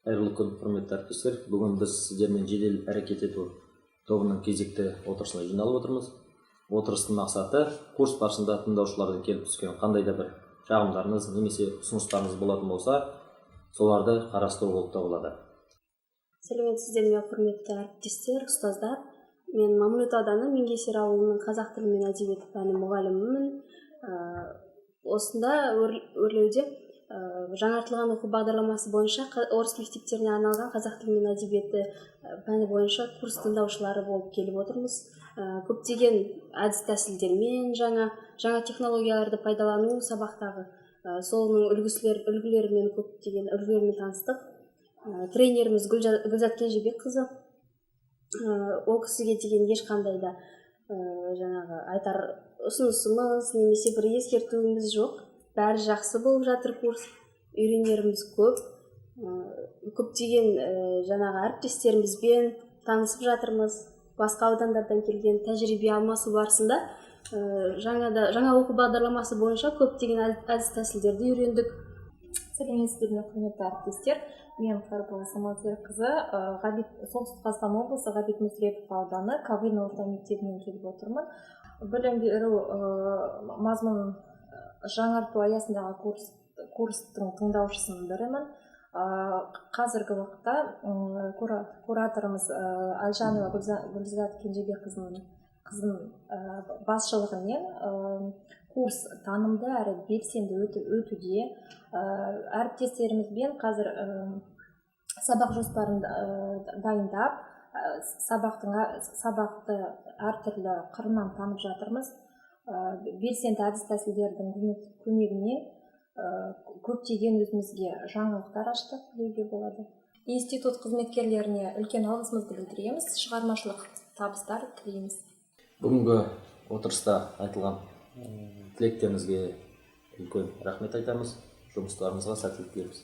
Қайырлы күн, құрметті әріптестер. Бүгін біз сіздермен жедел әрекет ету тобының кезекті отырысына жиналып отырмыз. Отырыстың мақсаты курс барысында тыңдаушылардан келіп түскен қандай да бір шағымдарыңыз немесе ұсыныстарыңыз болатын болса, соларды қарастыру болып табылады. Сәлеметсіздер ме, құрметті әріптестер, ұстаздар. Мен Мамлют ауданы Меңгесер ауылының қазақ тілі мен әдебиеті пәні мұғалімімін. Осында өрлеуде жаңартылған оқу бағдарламасы бойынша орыс мектептеріне арналған қазақ тілі мен әдебиеті пәні бойынша курс тыңдаушылары болып келіп отырмыз. Көптеген әдіс тәсілдермен, жаңа технологияларды пайдалану сабақтағы соның үлгілерімен көптеген үлгілермен таныстық. Тренеріміз Гүлзат Кенжебекқызы, ол кісіге деген ешқандай да айтар ұсынысымыз немесе бір ескертуіміз жоқ. Бәрі жақсы болып жатыр курс, үйренеріміз көп. Көптеген әріптестерімізбен танысып жатырмыз. Басқа аудандардан келген тәжірибе алмасу барысында жаңа оқу бағдарламасы бойынша көптеген әдіс тәсілдерді үйрендік. Сәлеметсіздер ме, құрметті әріптестер. Мен Қарбала Самалсерқызы, Солтүстік Қазақстан облысы Ғабит Мүсірепов ауданы Кавин орта мектебінен келіп отырмын. Білім беру мазмұнын жаңарту аясындағы курстың тыңдаушысының бірімін. Қазіргі уақытта кураторымыз Әлжанова Гүлзат Кенжебекқызының басшылығымен курс танымды әрі белсенді өтуде. Әріптестерімізбен қазір сабақ жоспарын дайындап, сабақты әртүрлі қырынан танып жатырмыз. Белсенді әдіс тәсілдердің көмегімен көптеген өзімізге жаңалықтар аштық деуге болады. Институт қызметкерлеріне үлкен алғысымызды білдіреміз, шығармашылық табыстар тілейміз. Бүгінгі отырыста айтылған тілектеріңізге үлкен рахмет айтамыз. Жұмыстарыңызға сәттілік тілейміз.